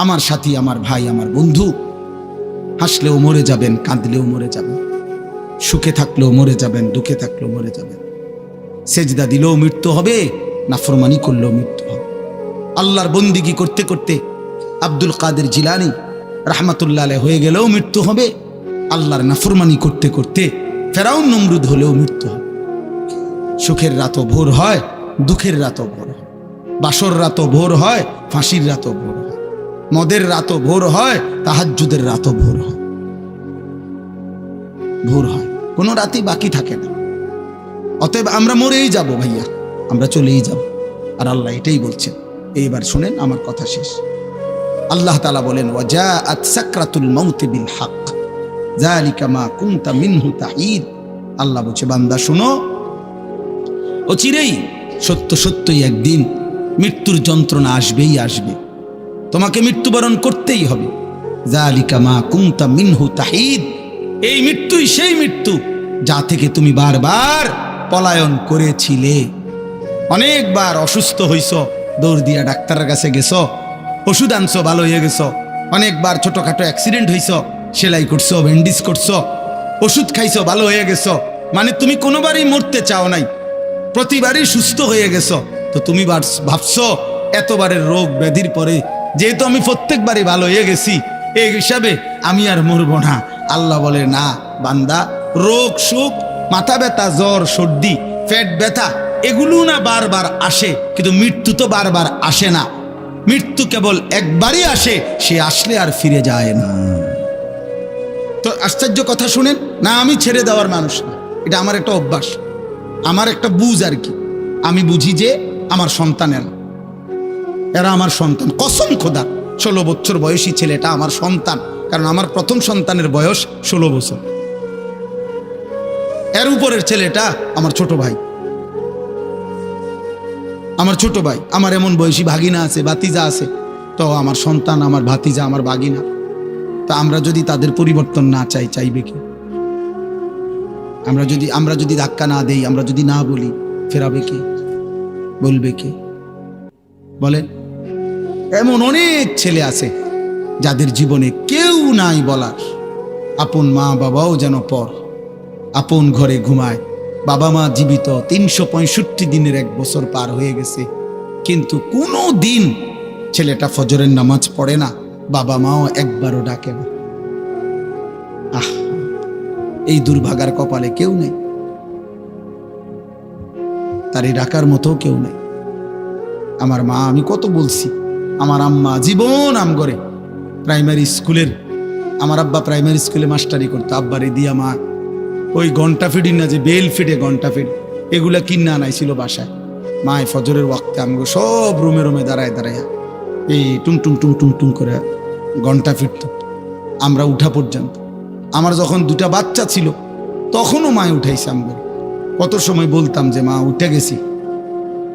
আমার সাথী, আমার ভাই, আমার বন্ধু। হাসলেও মরে যাবেন, কাঁদলেও মরে যাবেন, সুখে থাকলেও মরে যাবেন, দুঃখে থাকলেও মরে যাবেন। সেজদা দিলেও মৃত্যু হবে, নাফরমানি করলেও মৃত্যু হবে। আল্লাহর বন্দিগি করতে করতে আব্দুল কাদের জিলানী রাহমাতুল্লাহ আলাইহি হয়ে গেলেও মৃত্যু হবে, আল্লাহর নাফরমানি করতে করতে ফেরাউন নমরুদ হলেও মৃত্যু হবে। সুখের রাতও ভোর হয়, দুঃখের রাতও ভোর হয়, বাসর রাতও ভোর হয়, ফাঁসির রাতও ভোর হয়, মদের রাতও ভোর হয়, তাহাজ্জুদের রাতও ভোর হয়। ভোর হয়, কোনো রাতই বাকি থাকে না। অতএব আমরা মরেই যাব ভাইয়া, আমরা চলেই যাব। আর আল্লাহ এটাই বলছেন। এইবার শুনেন, আমার কথা শেষ। আল্লাহ তাআলা বলেন, ওয়াজাআত সাকরাতুল মাউতি বিল হক যালিকা মা কুনতা মিনহু তাহিদ। আল্লাহ বলছে, বান্দা শুনো, অচিরেই সত্য সত্যই একদিন মৃত্যুর যন্ত্রণা আসবেই আসবে, তোমাকে মৃত্যুবরণ করতেই হবে। যালিকা মা কুনতা মিনহু তাহিদ, এই মৃত্যুই সেই মৃত্যু যা থেকে তুমি বারবার পলায়ন করেছিলে। অনেকবার অসুস্থ হইছ, দৌড় দিয়া ডাক্তারের কাছে গেছ, ওষুধ আনছো, ভালো হয়ে গেছ। অনেকবার ছোটখাটো অ্যাক্সিডেন্ট হইছ, সেলাই করছো, ব্যান্ডেজ করছো, ওষুধ খাইছো, ভালো হয়ে গেছ। মানে তুমি কোনোবারই মরতে চাও নাই, প্রতিবারই সুস্থ হয়ে গেছো। তো তুমি ভাবছো এতবারের রোগ ব্যাধির পরে যেহেতু আমি প্রত্যেকবারই ভালো হয়ে গেছি, এই হিসাবে আমি আর মরবো না। আল্লাহ বলে, না বান্দা, রোগ সুখ, মাথা ব্যথা, জ্বর, সর্দি, পেট ব্যথা, এগুলো না বারবার আসে, কিন্তু মৃত্যু তো বারবার আসে না। মৃত্যু কেবল একবারই আসে, সে আসলে আর ফিরে যায় না। তো আশ্চর্য কথা শুনেন না, আমি ছেড়ে দেওয়ার মানুষ না, এটা আমার একটা অভ্যাস, আমার একটা বুঝ আর কি। আমি বুঝি যে আমার সন্তানেরা, এরা আমার সন্তান, কসম খোদা। 16 বছর বয়সী ছেলেটা আমার সন্তান, কারণ আমার প্রথম সন্তানের বয়স 16 বছর। এর উপরের ছেলেটা আমার ছোট ভাই, আমার ছোট ভাই। আমার এমন বয়সী ভাগিনা আছে, ভাতিজা আছে, তো আমার সন্তান, আমার ভাতিজা, আমার ভাগিনা। তা আমরা যদি তাদের পরিবর্তন না চাই, চাইবে কি? আমরা যদি ধাক্কা না দেই, আমরা যদি না বলি, ফেরাবে কে? বলবে কে? বলেন। এমন অনেক ছেলে আছে যাদের জীবনে কেউ নাই বলার, আপন মা বাবাও যেন পর, আপন ঘরে ঘুমায়, বাবা মা জীবিত, 365 দিনের 1 বছর পার হয়ে গেছে, কিন্তু কোনো দিন ছেলেটা ফজরের নামাজ পড়ে না, বাবা মাও একবারও ডাকে না। আহ, এই দুর্ভাগার কপালে কেউ নেই, তারই ডাকার মতো কেউ নেই। আমার মা, আমি কত বলছি, আমার আম্মা জীবন আম করে প্রাইমারি স্কুলের, আমার আব্বা প্রাইমারি স্কুলে মাস্টারি করতো, আব্বারে দিয়া মা ওই ঘন্টা ফিডিং না, যে বেল ফিডে ঘন্টা ফিড, এগুলা কিনা আনাইছিল বাসায়। মায় ফজরের ওয়াক্তে আমগো সব রুমে রুমে দাঁড়ায় দাঁড়ায় এই টুং টুং টুং টুং টুং করে ঘন্টা ফিরত, আমরা উঠা পর্যন্ত। আমার যখন 2টা বাচ্চা ছিল তখনও মায় উঠাইছে আমগো। কত সময় বলতাম যে মা উঠে গেছি,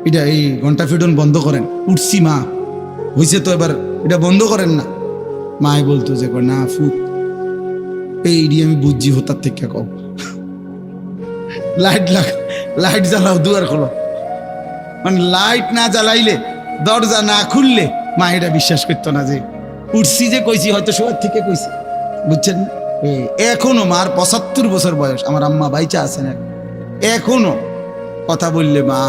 এটা এই ঘন্টা ফিডন বন্ধ করেন, উঠছি মা, হয়েছে তো এবার এটা বন্ধ করেন না। মায় বলতো যে না ফুট, এইডি আমি বুঝছি হতার থেকে কও, লাইট জ্বালাও, দুয়ার খোলো। মানে লাইট না জ্বালাইলে, দরজা না খুললে মা এটা বিশ্বাস করতো না যে উঠছি, যে কইছি হয়তো শোয়ার থেকে কইছি, বুঝছেন? এখনো মার 75 বছর বয়স, আমার আম্মা বাইচা আছেন, এখনো কথা বললে মা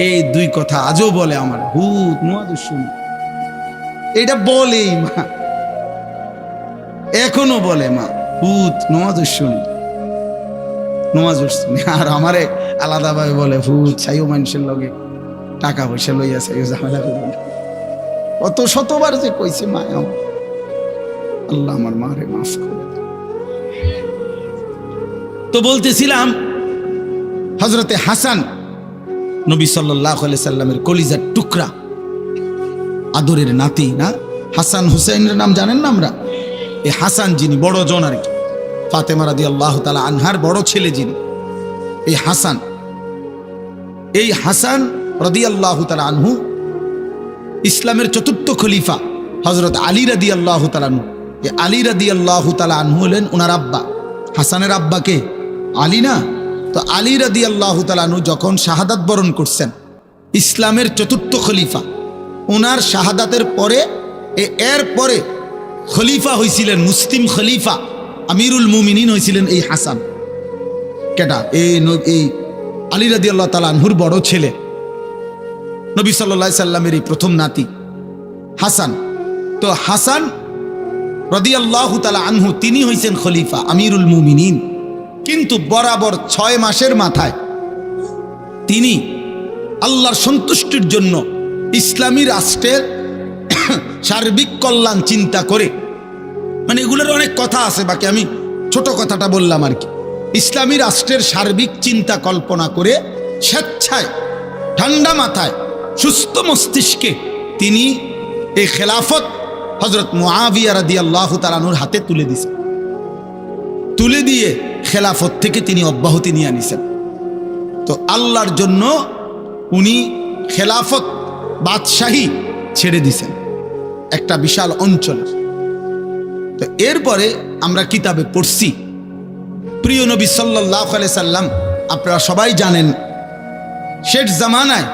এই 2 কথা আজও বলে, আমার ভূত নোয়া দুশ্মন, এটা বলেই মা, এখনো বলে মা ভূত নোয়া দুশ্মন, নোয়া দুশ্মন। আর আমারে আলাদাভাবে বলে ভূত ছাইও মানুষের লগে টাকা পয়সা লইয়া ছাইও ঝামেলা করবে। কত শতবার যে কইছে মা, আল্লাহ আমার মারে মাফ করে। তো বলতেছিলাম, হযরতে হাসান নবী সাল্লাল্লাহু আলাইহি সাল্লামের কলিজার টুকরা, আদরের নাতি না, হাসান হুসাইনের নাম জানেন না আমরা? এই হাসান যিনি বড় জন আর কি, ফাতেমা রাদিয়াল্লাহু তাআলা আনহার বড় ছেলে যিনি, এই হাসান রাদিয়াল্লাহু তাআলা আনহু ইসলামের 4র্থ খলিফা হযরত আলী রাদিয়াল্লাহু তাআলা আনহু। এই আলী রাদিয়াল্লাহু তাআলা আনহু হলেন ওনার আব্বা। হাসানের আব্বাকে আলী না? তো আলী রাদিয়াল্লাহু তাআলা আনহু যখন শাহাদাত বরণ করছেন, ইসলামের 4র্থ খলিফা, ওনার শাহাদাতের পরে এর পরে খলিফা হয়েছিলেন, মুসলিম খলিফা আমিরুল মুমিনিন হয়েছিলেন এই হাসান। কেটা? এই আলী রাদিয়াল্লাহু তাআলা আনহুর বড় ছেলে, নবী সাল্লাল্লাহু আলাইহি সাল্লামের এই প্রথম নাতি হাসান। তো হাসান রাদিয়াল্লাহু তাআলা আনহু তিনি হয়েছেন খলিফা আমিরুল মুমিনিন। কিন্তু বরাবর 6 মাসের মাথায় তিনি আল্লাহর সন্তুষ্টির জন্য ইসলামী রাষ্ট্রের সার্বিক কল্যাণ চিন্তা করে, মানে এগুলোর অনেক কথা আছে, বাকি আমি ছোট কথাটা বললাম আর কি। ইসলামী রাষ্ট্রের সার্বিক চিন্তা কল্পনা করে স্বেচ্ছায় ঠান্ডা মাথায় সুস্থ মস্তিষ্কে তিনি এই খেলাফত হযরত মুআবিয়া রাদিয়াল্লাহু তাআলা আনহুর হাতে তুলে দিয়েছেন। তুলে দিয়ে খেলাফত থেকে তিনি অব্যাহতি নিয়ে আনিছেন। তো আল্লাহর জন্য উনি খেলাফত বাদশাহী ছেড়ে দিছেন একটা বিশাল অঞ্চলে। তো এরপরে আমরা কিতাবে পড়ছি প্রিয় নবী সাল্লাল্লাহু আলাইহি সাল্লাম, আপনারা সবাই জানেন শেষ জামানায়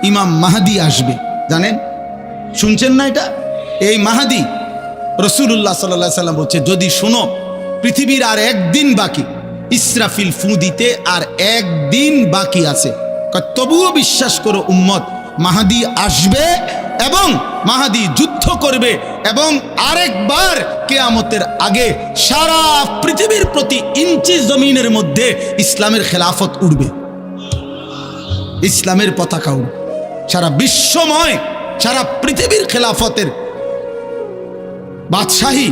ইমাম মাহদী আসবে, জানেন? শুনছেন না এটা? এই মাহদী রাসূলুল্লাহ সাল্লাল্লাহু আলাইহি সাল্লাম বলছে, যদি শুনো পৃথিবীর আর একদিন বাকি, ইসরাফিল ফু দিতে আর একদিন বাকি আছে, তবুও বিশ্বাস করো উম্মত, মাহদী আসবে এবং মাহদী যুদ্ধ করবে এবং আরেকবার কিয়ামতের আগে সারা পৃথিবীর প্রতি ইঞ্চি জমিনের মধ্যে ইসলামের খেলাফত উড়বে, ইসলামের পতাকা উড়বে সারা বিশ্বময়, সারা পৃথিবীর খেলাফতের বাদশাহী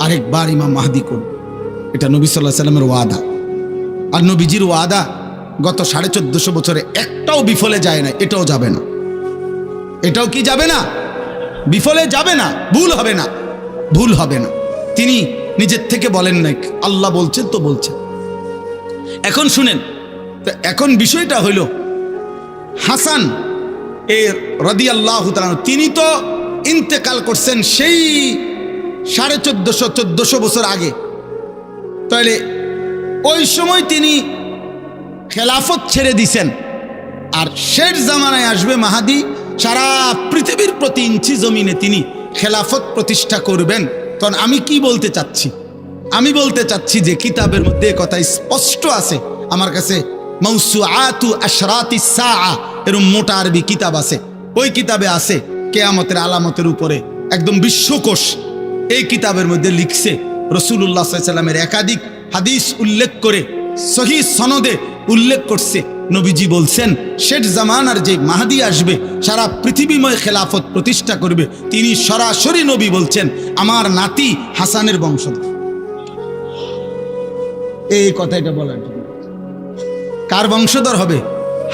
আরেকবার ইমাম মাহদী করবে। এটা নবী সাল্লাল্লাহু আলাইহি সাল্লামের ওয়াদা। আর নবীজির ওয়াদা গত 1450 বছরে একটাও বিফলে যায় না, এটাও যাবে না। এটাও কি যাবে না? বিফলে যাবে না, ভুল হবে না, ভুল হবে না। তিনি নিজের থেকে বলেন না, আল্লাহ বলছেন তো বলছেন। এখন শুনেন, তো এখন বিষয়টা হইল হাসান রাদিয়াল্লাহু তাআলা তিনি তো ইন্তেকাল করছেন সেই 1450-1400 বছর আগে। তাহলে ওই সময় তিনি খেলাফত ছেড়ে দিছেন, আর শেষ জামানায় আসবে মাহদী, সারা পৃথিবীর প্রতি ইঞ্চি জমিনে তিনি খেলাফত প্রতিষ্ঠা করবেন। তখন আমি কি বলতে চাচ্ছি? আমি বলতে চাচ্ছি যে কিতাবের মধ্যে কথা স্পষ্ট আছে, আমার কাছে মাউসুআতু আশরাতিস সাআ এরকম মোটা আরবি কিতাব আছে, ওই কিতাবে আছে কিয়ামতের আলামতের উপরে একদম বিশ্বকোষ। এই কিতাবের মধ্যে লিখছে রাসূলুল্লাহ সাল্লাল্লাহু আলাইহি সাল্লামের একাধিক হাদিস উল্লেখ করে সহিহ সনদে উল্লেখ করছে, নবীজি বলছেন শেষ জামানার যে মাহদী আসবে সারা পৃথিবীময় খেলাফত প্রতিষ্ঠা করবে, তিনি সরাসরি নবী বলছেন আমার নাতি হাসানের বংশধর। এই কথাটা বলার জন্য কার বংশধর হবে?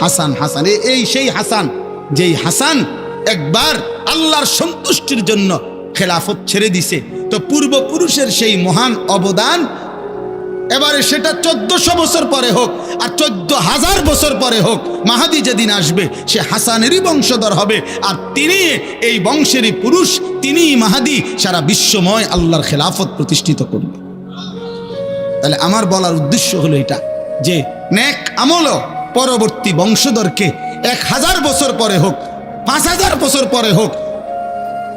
হাসান। হাসান এই সেই হাসান, যেই হাসান একবার আল্লাহর সন্তুষ্টির জন্য খেলাফত ছেড়ে দিছে। তো পূর্বপুরুষের সেই মহান অবদান এবারে সেটা 1400 বছর পরে হোক আর 14,000 বছর পরে হোক, মাহদী যেদিন আসবে সে হাসানেরই বংশধর হবে, আর তিনি এই বংশেরই পুরুষ, তিনিই মাহদী, সারা বিশ্বময় আল্লাহর খেলাফত প্রতিষ্ঠিত করবে। তাহলে আমার বলার উদ্দেশ্য হলো এটা যে নেক আমলও পরবর্তী বংশধরকে 1000 বছর পরে হোক, 5000 বছর পরে হোক,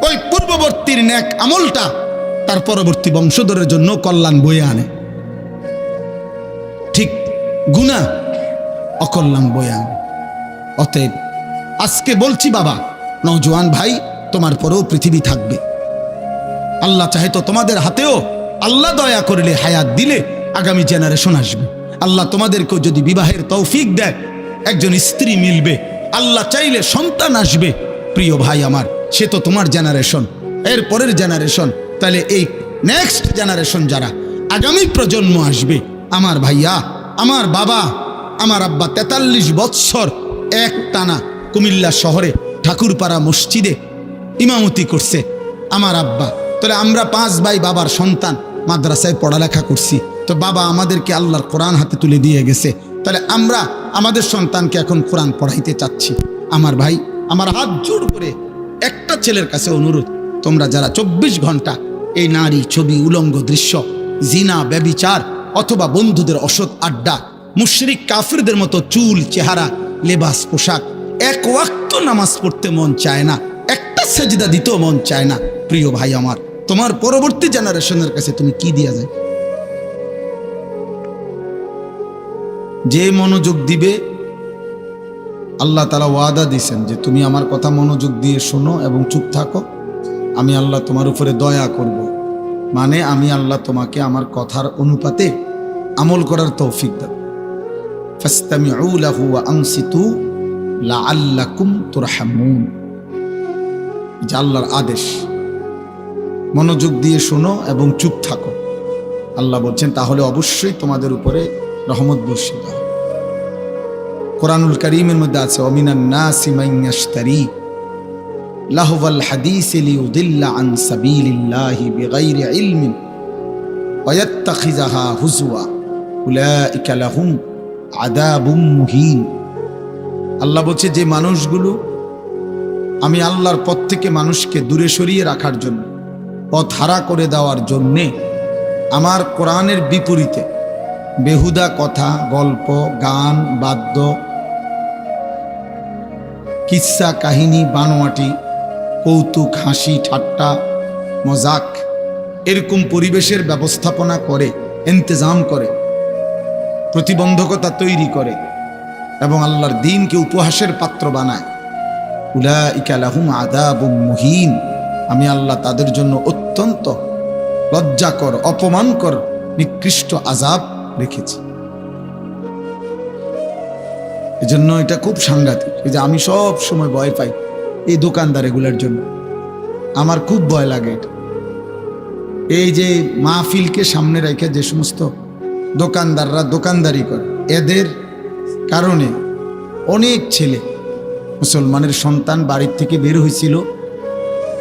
ওই পূর্ববর্তীর নেক আমলটা তার পরবর্তী বংশধরের জন্য কল্যাণ বয়ে আনে। ঠিক গুনাহ অকল্যাণ বয়ে আনে। অতএব আজকে বলছি বাবা, নওজোয়ান ভাই, তোমার পরেও পৃথিবী থাকবে। আল্লাহ চাহে তো তোমাদের হাতেও আল্লাহ দয়া করলে হায়াত দিলে আগামী জেনারেশন আসবে। আল্লাহ তোমাদেরকেও যদি বিবাহের তৌফিক দেয়, একজন স্ত্রী মিলবে, আল্লাহ চাইলে সন্তান আসবে। প্রিয় ভাই আমার, সে তো তোমার জেনারেশন, এর পরের জেনারেশন। তাহলে এই নেক্সট জেনারেশন যারা আগামী প্রজন্ম আসবে, আমার ভাইয়া, আমার বাবা, আমার আব্বা 43 বৎসর এক টানা কুমিল্লা শহরে ঠাকুরপাড়া মসজিদে ইমামতি করছে আমার আব্বা। তাহলে আমরা 5 ভাই বাবার সন্তান, মাদ্রাসায় পড়ালেখা করছি। তো বাবা আমাদেরকে আল্লাহর কোরআন হাতে তুলে দিয়ে গেছে, তাহলে আমরা আমাদের সন্তানকে এখন কোরআন পড়াইতে চাচ্ছি। আমার ভাই, আমার হাত জোড় করে একটা ছেলের কাছে অনুরোধ, তোমরা যারা 24 ঘন্টা এই নারী, ছবি, উলঙ্গ দৃশ্য, জিনা, ব্যভিচার অথবা বন্ধুদের অসৎ আড্ডা, মুশরিক কাফিরদের মতো চুল, চেহারা, লেবাস, পোশাক, এক ওয়াক্ত নামাজ পড়তে মন চায় না, একটা সেজদা দিতেও মন চায় না। প্রিয় ভাই আমার, তোমার পরবর্তী জেনারেশনের কাছে তুমি কি দিয়া যায়? যে মনোযোগ দিবে, আল্লাহ তাআলা ওয়াদা দিয়েছেন যে তুমি আমার কথা মনোযোগ দিয়ে শোনো এবং চুপ থাকো, আমি আল্লাহ তোমার উপরে দয়া করব। মানে আমি আল্লাহ তোমাকে আমার কথার অনুপাতে আমল করার তৌফিক দেব। ফাসতামিউ লাহু ওয়া আনসিতু লাআল্লাকুম তুরহামুন। যে আল্লাহর আদেশ, মনোযোগ দিয়ে শোনো এবং চুপ থাকো। আল্লাহ বলছেন তাহলে অবশ্যই তোমাদের উপরে রহমত বর্ষিত হবে। কোরআনুল কারীমের মধ্যে আছে ওয়ামিনান নাসি মান ইয়াশতারি লাহওয়াল হাদিসি লিয়ুদিল্লা আন সাবিলিল্লাহি বিগাইরি ইলমিন ওয়া ইয়াত্তাখিযাহা হুজওয়া উলাইকা লাহুম আযাবুম মুহিন। আল্লাহ বলছে যে মানুষগুলো আমি আল্লাহর পথ থেকে মানুষকে দূরে সরিয়ে রাখার জন্য, পথ হারা করে দেওয়ার জন্যে আমার কোরআনের বিপরীতে বেহুদা কথা, গল্প, গান, বাদ্য, কিচ্ছা কাহিনী, বানোয়াটি, কৌতুক, হাসি ঠাট্টা, মজাক, এরকম পরিবেশের ব্যবস্থাপনা করে, ইন্তজাম করে, প্রতিবন্ধকতা তৈরি করে এবং আল্লাহর দ্বীনকে উপহাসের পাত্র বানায়, উলাইকা লাহুম আযাবুম মুহিন, আমি আল্লাহ তাদের জন্য অত্যন্ত লজ্জাকর, অপমানকর, নিকৃষ্ট আযাব রেখেছি। এজন্য এটা খুব সাংঘাতিক। এই যে আমি সব সময় ভয় পাই এই দোকানদার এগুলোর জন্য, আমার খুব ভয় লাগে এটা। এই যে মাহফিলকে সামনে রেখে যে সমস্ত দোকানদাররা দোকানদারি করে, এদের কারণে অনেক ছেলে মুসলমানের সন্তান বাড়ির থেকে বের হয়েছিল,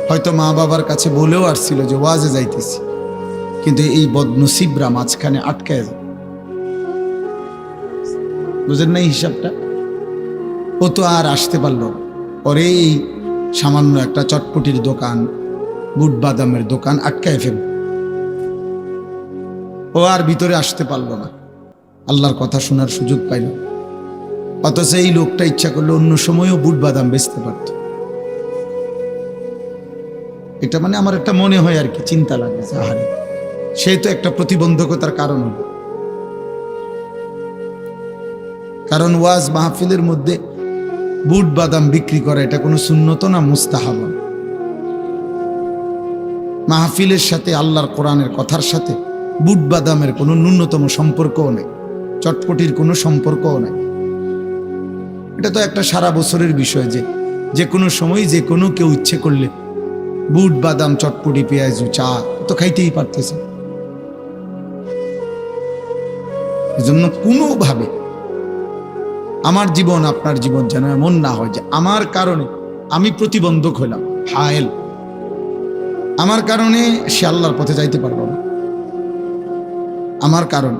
হয়তো মা বাবার কাছে বলেও আসছিল যে ওয়াজে যাইতেছি, কিন্তু এই বদনসিবরা মাঝখানে আটকায় যায়। বুঝেন না হিসাবটা? ও তো আর আসতে পারল না। পরে এই সামান্য একটা চটপটির দোকান, বুট বাদামের দোকান আটকায় ফেল, ও আর ভিতরে আসতে পারল না, আল্লাহর কথা শোনার সুযোগ পাইল। অথচ এই লোকটা ইচ্ছা করলে অন্য সময়ও বুট বাদাম বেচতে পারত। এটা মানে আমার একটা মনে হয় আর কি, চিন্তা লাগে যে আহারে, সে তো একটা প্রতিবন্ধকতার কারণ হলো। কারণ ওয়াজ মাহফিলের মধ্যে বুট বাদাম বিক্রি করা এটা কোনো সুন্নত না, মুস্তাহাব। মাহফিলের সাথে আল্লাহর কোরআনের কথার সাথে বুট বাদামের কোনো ন্যূনতম সম্পর্কও নেই, চটপটির কোনো সম্পর্কও নেই। এটা তো একটা সারা বছরের বিষয়, যে কোনো সময় যে কোনো কেউ ইচ্ছে করলে বুট বাদাম, চটপটি, পেঁয়াজ, চা তো খাইতেই পারতেছে। এজন্য কোনোভাবে আমার জীবন, আপনার জীবন যেন এমন না হয় যে আমার কারণে আমি প্রতিবন্ধক হইলাম, হায়েল, আমার কারণে সে আল্লাহর পথে যাইতে পারবো না। আমার কারণ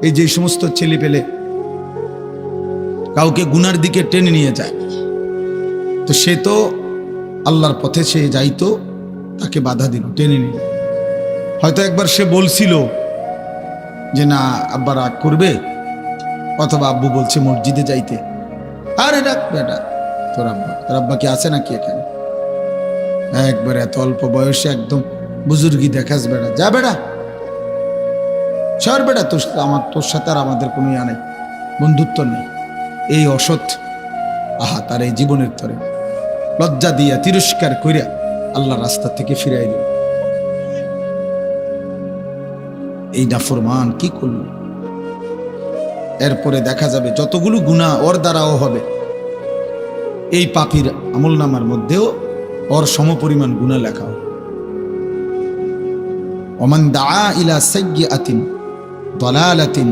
এই যে সমস্ত ছেলে পেলে কাউকে গুনার দিকে টেনে নিয়ে যায়, তো সে তো আল্লাহর পথে সে যাইতো, তাকে বাধা দিল, টেনে নিল। হয়তো একবার সে বলছিল যে না আব্বা রাগ করবে, অথবা আব্বু বলছে মসজিদে যাইতে, আরে রাখ বেটা, তোর আব্বা কি আছে নাকি এখানে? একবার এত অল্প বয়সে একদম বুজুর্গি দেখাস বেটা, যা বেটা সর বেটা, তোর সাথে আর আমাদের কোনো ইয়া নেই, বন্ধুত্ব নেই। এই অসৎ তার এই জীবনের তরে লজ্জা দিয়া তিরস্কার করিয়া আল্লাহ রাস্তা থেকে ফিরাই দিল। এই নাফরমান কি করল? এরপরে দেখা যাবে যতগুলো গুনাহ ওর দ্বারাও হবে, এই পাপীর আমলনামার মধ্যেও ওর সমপরিমাণ গুনাহ লেখা হবে। ওমান দাআ ইলা সাইয়্যাতিন দালালাতিন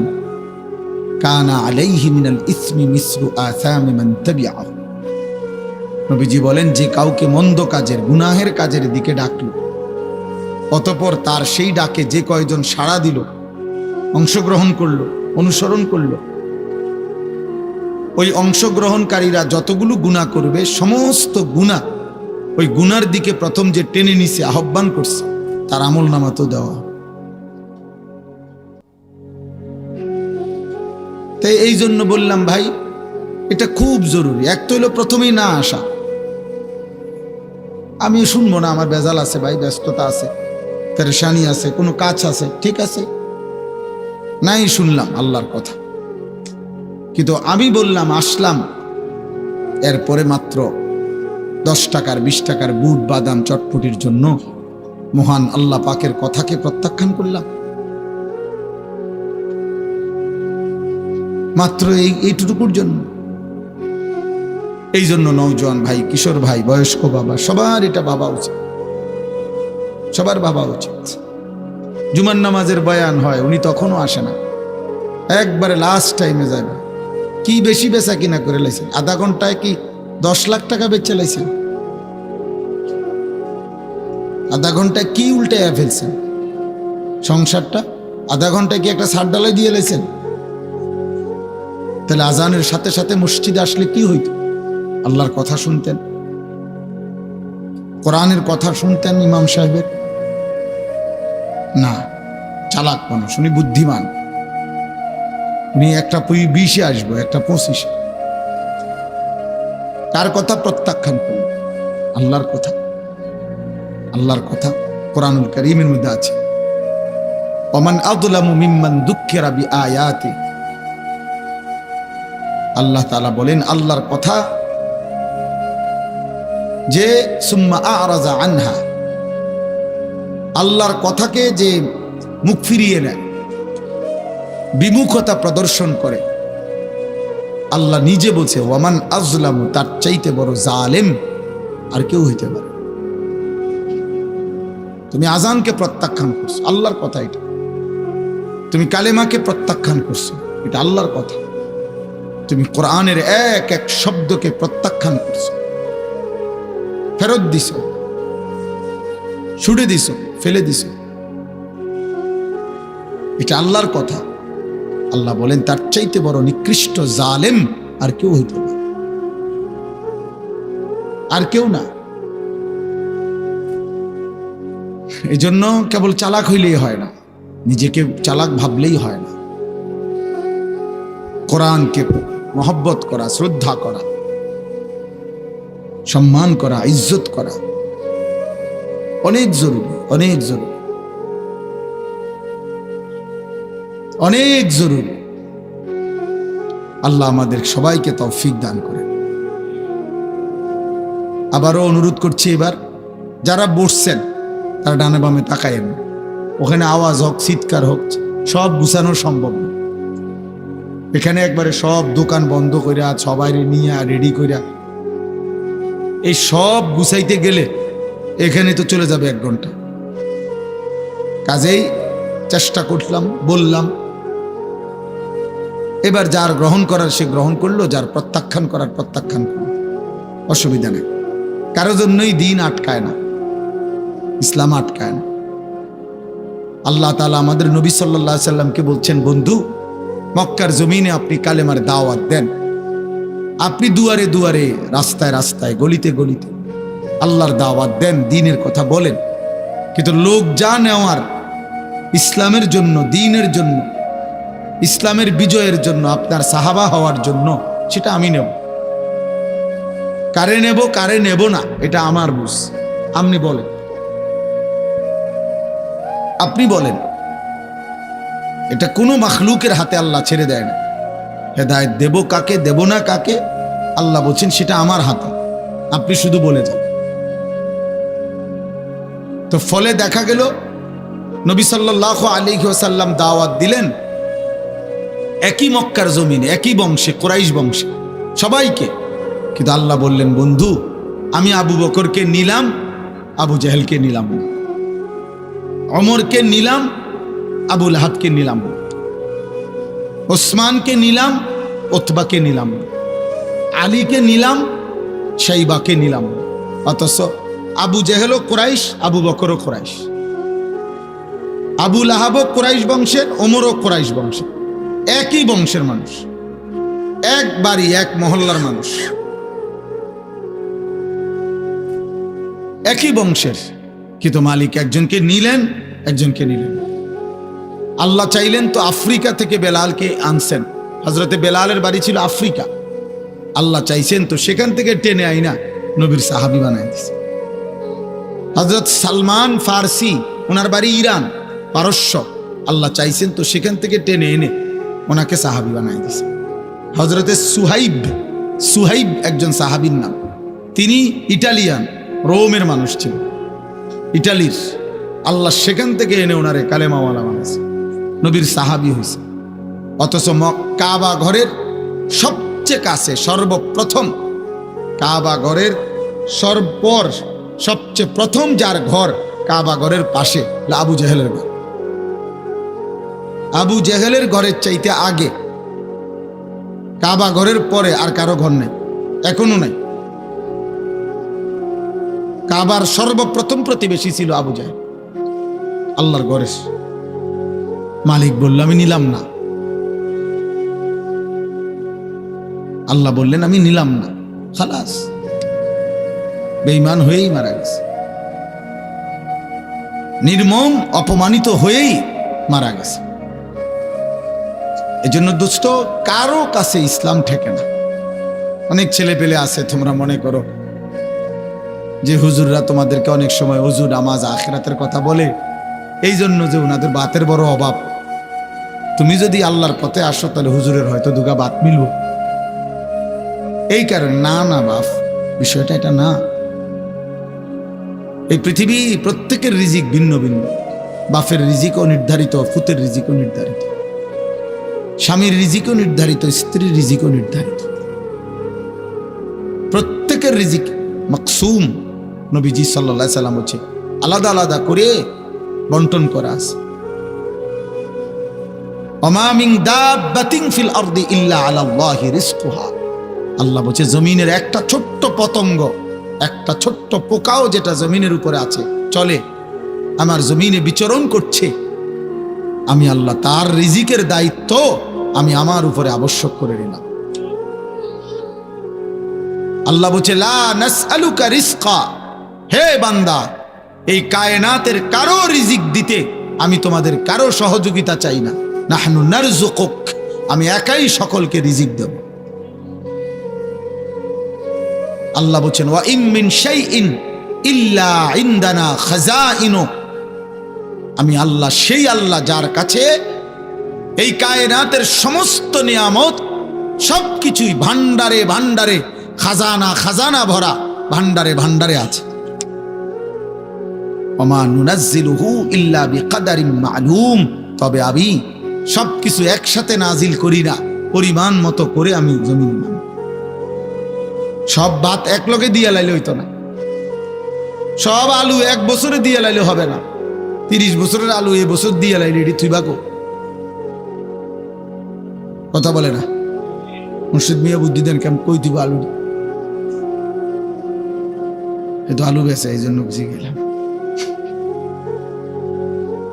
কানা আলাইহি মিনাল ইসমি মিসলু আসামি মান তাবিআহু। নবীজি বলেন, যে কাউকে মন্দ কাজের, গুনাহের কাজের দিকে ডাকলো, অতঃপর তার সেই ডাকে যে কয়জন সাড়া দিল, অংশগ্রহণ করলো, অনুসরণ করলো, ওই অংশগ্রহণকারীরা যতগুলো গুনাহ করবে, সমস্ত গুনাহ ওই গুনার দিকে প্রথম যে টেনে নিছে, আহ্বান করছে, তার আমলনামা তো দেওয়া। তাই এই জন্য বললাম ভাই, এটা খুব জরুরি। এক তো হলো প্রথমেই না আসা, আমিও শুনবো না, আমার বেজাল আছে ভাই, ব্যস্ততা আছে, পেরেশানি আছে, কোনো কাজ আছে, ঠিক আছে, নাই শুনলাম আল্লাহর কথা। কিন্তু আমি বললাম, আসলাম, এরপরে মাত্র 10 টাকার 20 টাকার বুট বাদাম চটপটির জন্য মহান আল্লাহ পাকের কথাকে প্রত্যাখ্যান করলাম, মাত্র এইটুকুর জন্য। এই জন্য নওজোয়ান ভাই, কিশোর ভাই, বয়স্ক বাবা, সবার এটা ভাবা উচিত, সবার ভাবা উচিত। জুমার নামাজের বয়ান হয়, উনি তখনও আসে না, একবারে লাস্ট টাইমে যাবে। কি বেশি বেচা কিনা করে লাইছেন? আধা ঘন্টায় কি 10 লাখ টাকা বেচে লাইছেন? আধা ঘন্টায় কি উল্টে ফেলছেন সংসারটা? আধা ঘন্টায় কি একটা ছাদ ডালাই দিয়ে লাইছেন? তাহলে আজানের সাথে সাথে মসজিদে আসলে কি হইত? আল্লাহর কথা শুনতেন, কোরআনের কথা শুনতেন ইমাম সাহেবের। না, চালাক মানুষ, উনি বুদ্ধিমান, উনি একটা 20-এ আসবো, একটা 25-এ। কার কথা প্রত্যাখ্যান করল? আল্লাহর কথা। আল্লাহর কথা কোরআনুল কারীমের মধ্যে আছে, ওমান আযলামু মিম্মান যুক্কিরা বিআয়াতি। আল্লাহ তাআলা বলেন আল্লাহর কথা যে সুম্মা আ'রাযা আনহা, আল্লাহর কথাকে যে মুখ ফিরিয়ে নেয়, বিমুখতা প্রদর্শন করে, আল্লাহ নিজে বলছে ওয়ামান আযলামু, তার চাইতে বড় জালেম আর কেউ হইতে পারে। তুমি আজানকে প্রত্যাখ্যান করছো, আল্লাহর কথা এটা। তুমি কালেমাকে প্রত্যাখ্যান করছো, এটা আল্লাহর কথা। তুমি কোরআনের এক এক শব্দকে প্রত্যাখ্যান করছো, ফেরত দিছো, ছুড়ে দিছো, ফেলে দিছো, এটা আল্লাহর কথা। আল্লাহ বলেন তার চাইতে বড় নিকৃষ্ট জালেম আর কেউ হইতে পারে, আর কেউ না। এই জন্য কেবল চালাক হইলেই হয় না, নিজেকে চালাক ভাবলেই হয় না। কোরআনকে মহব্বত করা, শ্রদ্ধা করা, সম্মান করা, ইজ্জত করা অনেক জরুরি, অনেক জরুরি, অনেক জরুরি। আল্লাহ আমাদের সবাইকে তৌফিক দান করে। আবারও অনুরোধ করছি, এবার যারা বসছেন তারা ডানে বামে তাকায়েন, ওখানে আওয়াজ হোক, চিৎকার হোক, সব গুছানো সম্ভব না। এখানে একবারে সব দোকান বন্ধ কইরা সবাই নিয়ে রেডি কইরা এই সব গুছাইতে গেলে এখানে তো চলে যাবে 1 ঘন্টা। কাজেই চেষ্টা করলাম, বললাম, এবার যার গ্রহণ করার সে গ্রহণ করলো, যার প্রত্যাখ্যান করার প্রত্যাখ্যান করলো, অসুবিধা নেই। কারো জন্যই দিন আটকায় না, ইসলাম আটকায় না। আল্লাহ তাআলা আমাদের নবী সাল্লাল্লাহু আলাইহি সাল্লামকে বলছেন, বন্ধু, মক্কার জমিনে আপনি কালেমার দাওয়াত দেন, আপনি দুয়ারে দুয়ারে, রাস্তায় রাস্তায়, গলিতে গলিতে আল্লাহর দাওয়াত দেন, দ্বীনের কথা বলেন। কিন্তু লোক যা নেওয়ার ইসলামের জন্য, দ্বীনের জন্য, ইসলামের বিজয়ের জন্য, আপনার সাহাবা হওয়ার জন্য, সেটা আমি নেব। কারে নেব কারে নেব না এটা আমার বুঝ। আপনি বলেন, আপনি বলেন। এটা কোনো মাখলুকের হাতে আল্লাহ ছেড়ে দেয় না। হেদায়েত দেব কাকে, দেব না কাকে, আল্লাহ বলছেন সেটা আমার হাতে, আপনি শুধু বলে যান। তো ফলে দেখা গেল নবী সাল্লাল্লাহু আলাইহি ওয়াসাল্লাম দাওয়াত দিলেন একই মক্কার জমিনে, একই বংশে, কুরাইশ বংশে সবাইকে। কিন্তু আল্লাহ বললেন, বন্ধু, আমি আবু বকরকে নিলাম, আবু জেহেলকে নিলাম না, ওমরকে নিলাম, আবু লাহাবকে নিলাম না, ওসমানকে নিলাম, উতবাকে নিলাম না, আলীকে নিলাম, শাইবাকে নিলাম না। অথচ আবু জেহেলও কুরাইশ, আবু বকরও কুরাইশ, আবু লাহাবও কুরাইশ বংশের, ওমরও কুরাইশ বংশের, একই বংশের মানুষ, এক বাড়ি, এক মহল্লার মানুষ, একই বংশের। কিন্তু মালিক একজনকে নিলেন, একজনকে নিলেন। আল্লাহ চাইলেন তো আফ্রিকা থেকে বেলালকে আনছেন। হযরতে বেলালের বাড়ি ছিল আফ্রিকা। আল্লাহ চাইছেন তো সেখান থেকে টেনে আইনা নবীর সাহাবী বানায় দিয়েছে। হযরত সালমান ফার্সি, ওনার বাড়ি ইরান, পারস্য। আল্লাহ চাইছেন তো সেখান থেকে টেনে এনে ওনাকে সাহাবী বানাই দিয়েছে। হযরতে সুহাইব একজন সাহাবীর নাম। তিনি ইটালিয়ান, রোমের মানুষ ছিল, ইটালির। আল্লাহ সেখান থেকে এনে ওনারে কালেমাওয়ালা বানাইছে, নবীর সাহাবী হয়েছে। অথচ কাবা ঘরের সবচেয়ে কাছে, সর্বপ্রথম কাবা ঘরের সবচেয়ে প্রথম যার ঘর কাবা ঘরের পাশে আবু জেহেলের ঘর। আবু জেহেলের ঘরের চাইতে আগে, কাবা ঘরের পরে আর কারো ঘর নেই, এখনো নাই। কাবার সর্বপ্রথম প্রতিবেশী ছিল আবু জেহেল, আল্লাহর ঘরের মালিক। বলল আমি নিলাম না। আল্লাহ বললেন আমি নিলাম না, খালাস। বেঈমান হয়েই মারা গেছে, নির্মম অপমানিত হয়েই মারা গেছে। এজন্য দোস্ত, কারো কাছে ইসলাম ঠেকে না। অনেক ছেলে পেলে আছে, তোমরা মনে করো যে হুজুররা তোমাদেরকে অনেক সময় হুজুর নামাজ আখিরাতের কথা বলে, এই জন্য যে ওনাদের বাতের বড় অভাব। তুমি যদি আল্লাহর পথে আসো তাহলে হুজুরের হয়তো দুগা বাত মিলব, এই কারণে। না না বাপ, বিষয়টা এটা না। এই পৃথিবী প্রত্যেকের রিজিক ভিন্ন ভিন্ন। বাপের রিজিকও নির্ধারিত, ফুতের রিজিকও নির্ধারিত, স্বামীর রিজিকও নির্ধারিত, স্ত্রীর রিজিকও নির্ধারিত। প্রত্যেকের রিজিক মাকসুম। নবীজি সাল্লাল্লাহু আলাইহি সাল্লাম বলছে আলাদা আলাদা করে বন্টন করা আছে। ওমা মিন দাব্বাতিন ফিল আরদি ইল্লা আলাল্লাহি রিজকুহা। আল্লাহ বলছে জমিনের একটা ছোট্ট পতঙ্গ, একটা ছোট্ট পোকাও যেটা জমিনের উপরে আছে, চলে, আমার জমিনে বিচরণ করছে, আমি আল্লাহ তার রিজিকের দায়িত্ব আমি আমার উপরে আবশ্যক করে নিলাম। আল্লাহ বলছে লা নাসআলুকা রিজকা, হে বান্দা, এই কায়নাতের কারো রিজিক দিতে আমি তোমাদের কারো সহযোগিতা চাই না। নাহনু নারযুকুক, আমি একাই সকলকে রিজিক দেব। আল্লাহ বলছেন ওয়া ইম মিন শাইইন ইল্লা ইনদানা খাযাইনু, আমি আল্লাহ সেই আল্লাহ যার কাছে এই কায়নাতের সমস্ত নিয়ামত সবকিছুই ভান্ডারে ভান্ডারে, খাজানা খাজানা ভরা, ভান্ডারে ভান্ডারে আছে। ওমা নুনাজ্জিলুহু ইল্লা বিকাদারিন মা'লুম, তবে আমি সবকিছু একসাথে নাজিল করি না, পরিমাণ মতো করে আমি জমিন। সব ভাত এক লগে দিয়ে লাইলে হইতো না, সব আলু এক বছরে দিয়ে লাইলে হবে না। 30 বছরের আলু এ বছর দিয়ে লাইলে এটি তুই বাকো, কথা বলে না। মুর্শিদ মিয়া বুদ্ধি দেন কেমন কই দিব আলু, এ তো আলু বেছে, এই জন্য বুঝে গেলাম।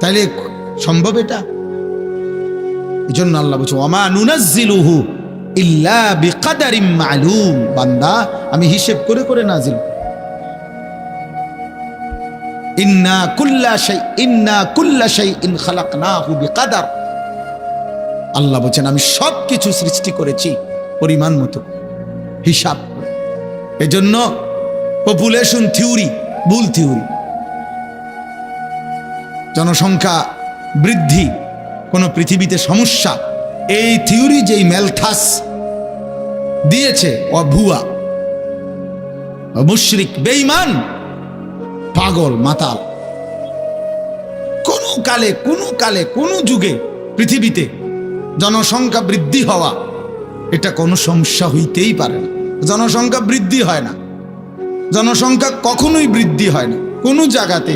তাইলে সম্ভব এটা? এই জন্য আল্লাহ বলছে ওমা নুনাজ্জিলুহু ইল্লা বিকাদারিন মা'লুম, বান্দা আমি হিসাব করে করে নাজিল। ইন্না কুল্লা শাইইন খালাকনাহু বিকাদার। আল্লাহ বলেন আমি সব কিছু সৃষ্টি করেছি পরিমাণ মতো, হিসাব করে। এজন্য পপুলেশন থিওরি ভুল থিওরি। জনসংখ্যা বৃদ্ধি কোন পৃথিবীতে সমস্যা, এই থিওরি যেই মেলথাস দিয়েছে ও ভুয়া, মুশরিক, বেঈমান, পাগল, মাতাল। কোন কালে কোন যুগে পৃথিবীতে জনসংখ্যা বৃদ্ধি হওয়া এটা কোনো সমস্যা হইতেই পারে না। জনসংখ্যা বৃদ্ধি হয় না, জনসংখ্যা কখনোই বৃদ্ধি হয় না কোনো জায়গাতে।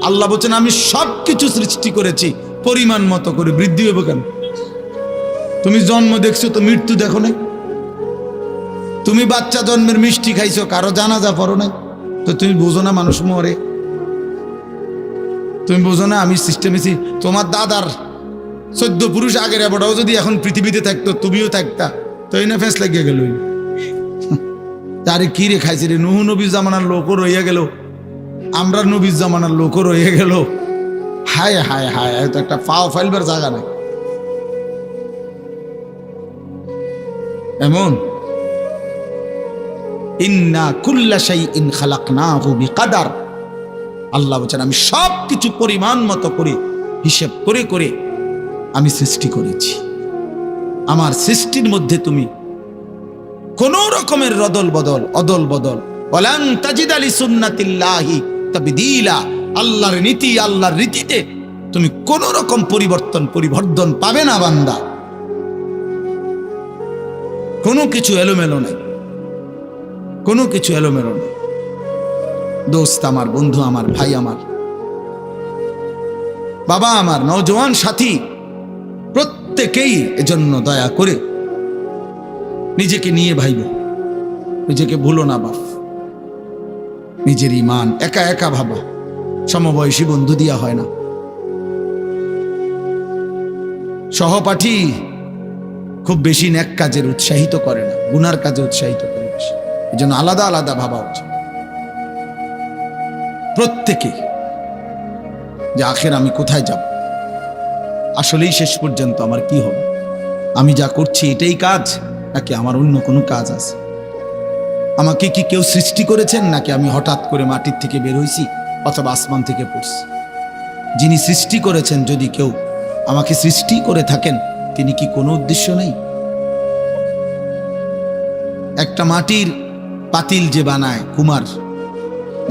আল্লাহ বলছেন আমি সব কিছু সৃষ্টি করেছি পরিমাণ মতো করে, বৃদ্ধি হবে কেন? তুমি জন্ম দেখছো তো মৃত্যু দেখো নাই? তুমি বাচ্চা জন্মের মিষ্টি খাইছো, কারো জানাজা পড়ো নাই, তো তুমি বুঝো না মানুষ মরে? তুমি বুঝো না আমি সিস্টেমেছি? তোমার দাদার 14 পুরুষ আগের এবটাও যদি এখন পৃথিবীতে থাকতো, তুমিও থাকতা, তো এই না ফেস লাগিয়ে গেল। তারে কি রে খাইছে রে? নুহু নবীর জামানার লোকও রইয়া গেল, আমরা নবীর জামানার লোকও রইয়া গেল। হায় হায় হায়, তো একটা পাও ফাইলবার জায়গা নাই এমন। ইন্না কুল্লা শাইইন খালাকনাহু বিকাদার। আল্লাহ বলছেন আমি সব কিছু পরিমাণ মতো করে হিসেব করে করে আমি সৃষ্টি করেছি। আমার সৃষ্টির মধ্যে তুমি কোন রকমের রদল বদল অদল বদল ওয়ালান তাজিদা লিসুন্নাতিল্লাহি তাবদীলা, আল্লাহর নীতি আল্লাহর রীতিতে তুমি কোন রকম পরিবর্তন পাবে না বান্দা। কোনো কিছু এলোমেলো নাই, কোনো কিছু এলোমেলো নেই। দোস্ত আমার, বন্ধু আমার, ভাই আমার, বাবা আমার, নওজওয়ান সাথী, প্রত্যেকেই এজন্য দয়া করে নিজেকে নিয়ে ভাইব, নিজেকে ভুলো না বাপ। নিজের ঈমান একা একা ভাবা, সমবয়সী বন্ধু দিয়া হয় না, সহপাঠী খুব বেশি নেক কাজের উৎসাহিত করে না, গুনার কাজে উৎসাহিত করে বেশি। এই জন্য আলাদা আলাদা ভাবা উচিত প্রত্যেকে, যে আখের আমি কোথায় যাব, আসলেই শেষ পর্যন্ত আমার কি হবে, আমি যা করছি এটাই কাজ নাকি আমার অন্য কোনো কাজ আছে, আমাকে কি কেউ সৃষ্টি করেছেন নাকি আমি হঠাৎ করে মাটির থেকে বের হইছি অথবা আসমান থেকে পড়ছি। যিনি সৃষ্টি করেছেন, যদি কেউ আমাকে সৃষ্টি করে থাকেন, তিনি কি কোনো উদ্দেশ্য নেই? একটা মাটির পাতিল যে বানায় কুমার,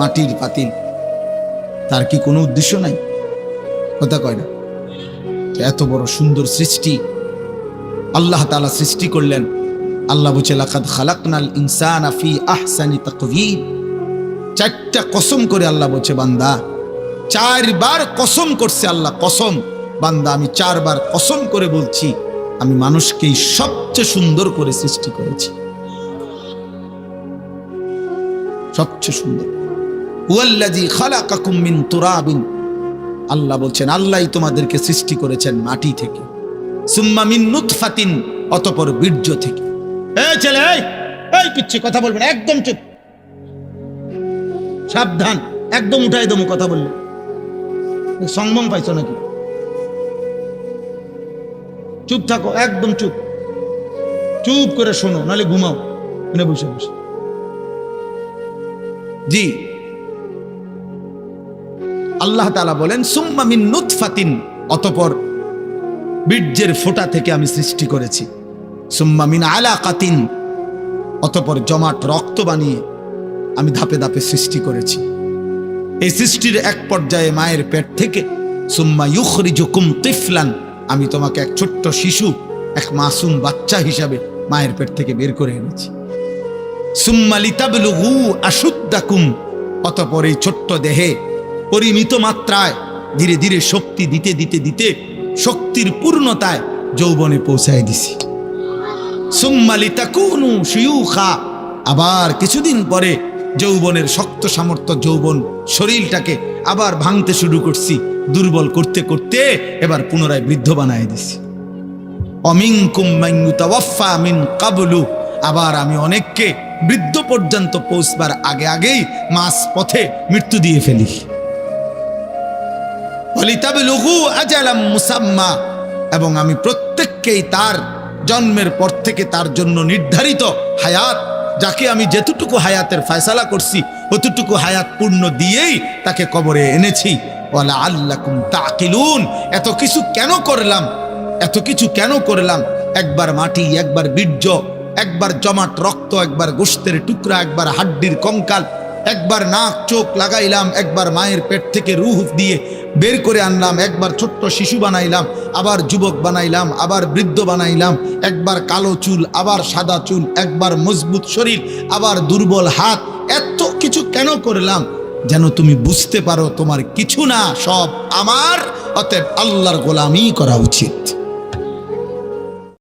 মাটির পাতিল, তার কি কোনো উদ্দেশ্য নাই? কথা কয় না? এত বড় সুন্দর সৃষ্টি আল্লাহ তাআলা সৃষ্টি করলেন। আল্লাহ বলছে লাকাদ খালাকনাল ইনসানা ফি আহসানি তাকওয়িম। চারটা কসম করে আল্লাহ বলছে বান্দা, চারবার কসম করছে আল্লাহ, কসম বান্দা আমি চারবার কসম করে বলছি, আমি মানুষকেই সবচেয়ে সুন্দর করে সৃষ্টি করেছি, সবচেয়ে সুন্দর। হুয়াল্লাযী খালাকাকুম মিন তুরাবিন, আল্লাহ বলছেন আল্লাহই তোমাদেরকে সৃষ্টি করেছেন মাটি থেকে, সুম্মা মিন নুতফাতিন, অতঃপর বীর্য থেকে। এই ছেলে, এই কিচ্ছু কথা বলবে না, একদম চুপ, সাবধান, একদম উঠাই দেবো কথা বললে। সংযম পাইছো নাকি? চুপ থাকো, একদম চুপ, চুপ করে শোনো, নাহলে ঘুমাও এখানে বসে বসে। জি, আল্লাহ তাআলা বলেন সুম্মা মিন নুতফাতিন, অতঃপর বীর্যের ফোঁটা থেকে আমি সৃষ্টি করেছি, সুম্মা মিন আলাকাতিন, অতঃপর জমাট রক্ত বানিয়ে আমি ধাপে ধাপে সৃষ্টি করেছি। এই সৃষ্টির এক পর্যায়ে মায়ের পেট থেকে সুম্মা ইউখরিজুকুম তিফলান, আমি তোমাকে এক ছোট্ট শিশু, এক মাসুম বাচ্চা হিসাবে মায়ের পেট থেকে বের করে এনেছি। সুম্মা লিতাবলুগু আশুদ্দাকুম, অতঃপর এই ছোট্ট দেহে পরিমিত মাত্রায় ধীরে ধীরে শক্তি দিতে দিতে দিতে শক্তির পূর্ণতায় যৌবনে পৌঁছায় দিছি। সুম্মা লিতাকুনু শিয়ুখা, আবার কিছুদিন পরে যৌবনের শক্ত সামর্থ্য যৌবন শরীরটাকে আবার ভাঙতে শুরু করছি, দুর্বল করতে করতে এবার পুনরায় বৃদ্ধ বানায় দিছি। অমিনকুম মান ইউতাওয়াফা মিন ক্বাবলু, আবার আমি অনেককে বৃদ্ধ পর্যন্ত পৌঁছবার আগে আগেই মাঝ পথে মৃত্যু দিয়ে ফেলি। ওয়ালিতাবলুগু আজালাম মুসাম্মা, এবং আমি প্রত্যেককেই তার জন্মের পর থেকে তার জন্য নির্ধারিত হায়াত, যাকে আমি যেতটুকু হায়াতের ফয়সালা করছি অতটুকু হায়াত পূর্ণ দিয়েই তাকে কবরে এনেছি। ওয়ালা আল্লাকুম তাকিলুন, এত কিছু কেন করলাম, এত কিছু কেন করলাম? একবার মাটি, একবার বীর্য, একবার জমাট রক্ত, একবার গোশতের টুকরা, একবার হাড্ডির কঙ্কাল, একবার নাক চোখ লাগাইলাম, একবার মায়ের পেট থেকে রূহ দিয়ে বের করে আনলাম, একবার ছোট্ট শিশু বানাইলাম, আবার যুবক বানাইলাম, আবার বৃদ্ধ বানাইলাম, একবার কালো চুল, আবার সাদা চুল, একবার মজবুত শরীর, আবার দুর্বল হাত। এত কিছু কেন করলাম? যেন তুমি বুঝতে পারো তোমার কিছু না, সব আমার, অতএব আল্লাহর গোলামি করা উচিত।